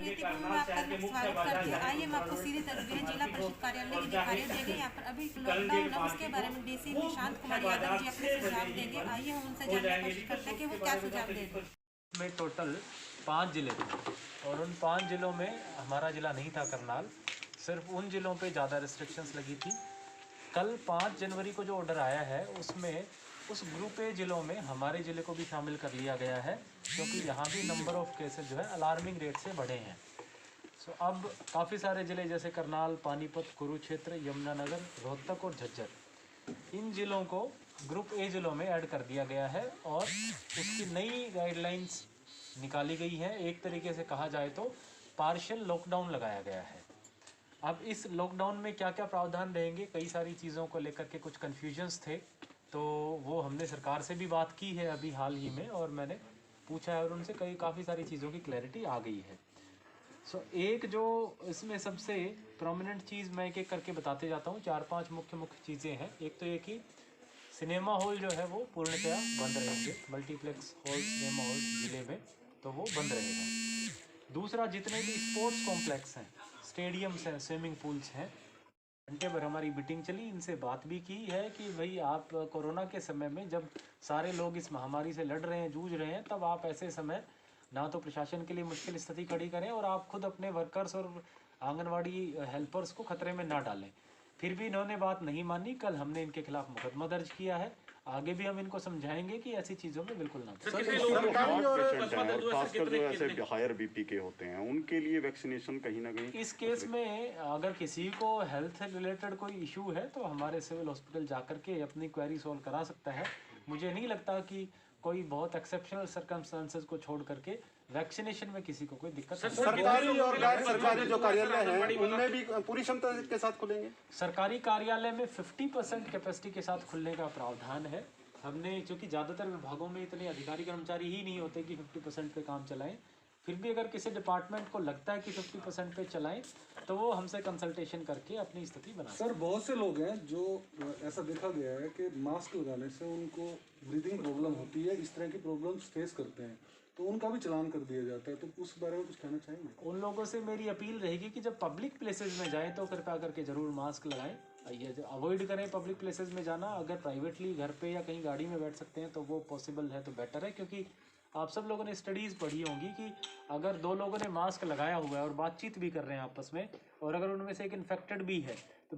समिति को मैं आपका स्वागत करती हूँ। आइए हम आपको सीधी तस्वीरें जिला परिषद कार्यालय की दिखा रहे हैं। देखिए यहाँ पर अभी लॉकडाउन है, उसके बारे में डीसी निशांत कुमार यादव जी अपने सुझाव देंगे। आइए हम उनसे जानने की कोशिश करते हैं कि वो क्या सुझाव देंगे। में टोटल 5 जिले थे और उन 5 जिलों में हमारा जिला नहीं था करनाल। सिर्फ उन जिलों पे ज़्यादा रिस्ट्रिक्शंस लगी थी। कल 5 जनवरी को जो ऑर्डर आया है उसमें उस ग्रुप ए जिलों में हमारे ज़िले को भी शामिल कर लिया गया है, क्योंकि यहाँ भी नंबर ऑफ़ केसेस जो है अलार्मिंग रेट से बढ़े हैं। सो अब काफ़ी सारे ज़िले जैसे करनाल, पानीपत, कुरुक्षेत्र, यमुनानगर, रोहतक और झज्जर, इन ज़िलों को ग्रुप ए ज़िलों में ऐड कर दिया गया है और उसकी नई गाइडलाइंस निकाली गई है। एक तरीके से कहा जाए तो पार्शियल लॉकडाउन लगाया गया है। अब इस लॉकडाउन में क्या क्या प्रावधान रहेंगे, कई सारी चीज़ों को लेकर के कुछ कन्फ्यूजन्स थे, तो वो हमने सरकार से भी बात की है अभी हाल ही में और मैंने पूछा है और उनसे काफ़ी सारी चीज़ों की क्लैरिटी आ गई है। सो एक जो इसमें सबसे प्रोमिनेंट चीज़ मैं एक एक करके बताते जाता हूँ। 4-5 मुख्य चीज़ें हैं। एक तो ये कि सिनेमा हॉल जो है वो पूर्णतया बंद रहेंगे। मल्टीप्लेक्स हॉल, सिनेमा हॉल ज़िले में तो वो बंद रहेगा। दूसरा, जितने भी स्पोर्ट्स कॉम्प्लेक्स हैं, स्टेडियम्स हैं, स्विमिंग पूल्स हैं, घंटे भर हमारी मीटिंग चली, इनसे बात भी की है कि भाई आप कोरोना के समय में जब सारे लोग इस महामारी से लड़ रहे हैं, जूझ रहे हैं, तब आप ऐसे समय ना तो प्रशासन के लिए मुश्किल स्थिति खड़ी करें और आप खुद अपने वर्कर्स और आंगनवाड़ी हेल्पर्स को खतरे में ना डालें। फिर भी इन्होंने बात नहीं मानी। कल हमने इनके खिलाफ मुकदमा दर्ज किया है। आगे भी हम इनको समझाएंगे कि ऐसी चीज़ों में बिल्कुल ना करें। खासकर जो ऐसे हायर बीपी के होते हैं उनके लिए वैक्सीनेशन कहीं ना कहीं इस केस में अगर किसी को हेल्थ रिलेटेड कोई इशू है तो हमारे सिविल हॉस्पिटल जाकर के अपनी क्वेरी सॉल्व करा सकता है। मुझे नहीं लगता कि कोई बहुत एक्सेप्शनल सर्कमस्टांसेस को छोड़ करके वैक्सीनेशन में किसी को कोई दिक्कत है। सरकारी और गैर सरकारी जो कार्यालय हैं उनमें भी पूरी क्षमता के साथ खुलेंगे। सरकारी कार्यालय में 50% कैपेसिटी के साथ खुलने का प्रावधान है। हमने, चूँकि ज़्यादातर विभागों में इतने अधिकारी कर्मचारी ही नहीं होते कि 50% पे काम चलाएं, फिर भी अगर किसी डिपार्टमेंट को लगता है कि 50% पे चलाएं तो वो हमसे कंसल्टेशन करके अपनी स्थिति बना। सर, बहुत से लोग हैं जो ऐसा देखा गया है कि मास्क लगाने से उनको ब्रीदिंग प्रॉब्लम होती है, इस तरह की प्रॉब्लम्स फेस करते हैं, तो उनका भी चलान कर दिया जाता है। तो उस बारे में कुछ कहना चाहेंगे? उन लोगों से मेरी अपील रहेगी कि जब पब्लिक प्लेसेस में जाएं तो कृपया करके ज़रूर मास्क लगाएं। ये अवॉइड करें पब्लिक प्लेसेस में जाना। अगर प्राइवेटली घर पे या कहीं गाड़ी में बैठ सकते हैं तो वो पॉसिबल है तो बेटर है, क्योंकि आप सब लोगों ने स्टडीज़ पढ़ी होंगी कि अगर 2 लोगों ने मास्क लगाया हुआ है और बातचीत भी कर रहे हैं आपस में और अगर उनमें से एक इन्फेक्टेड भी है तो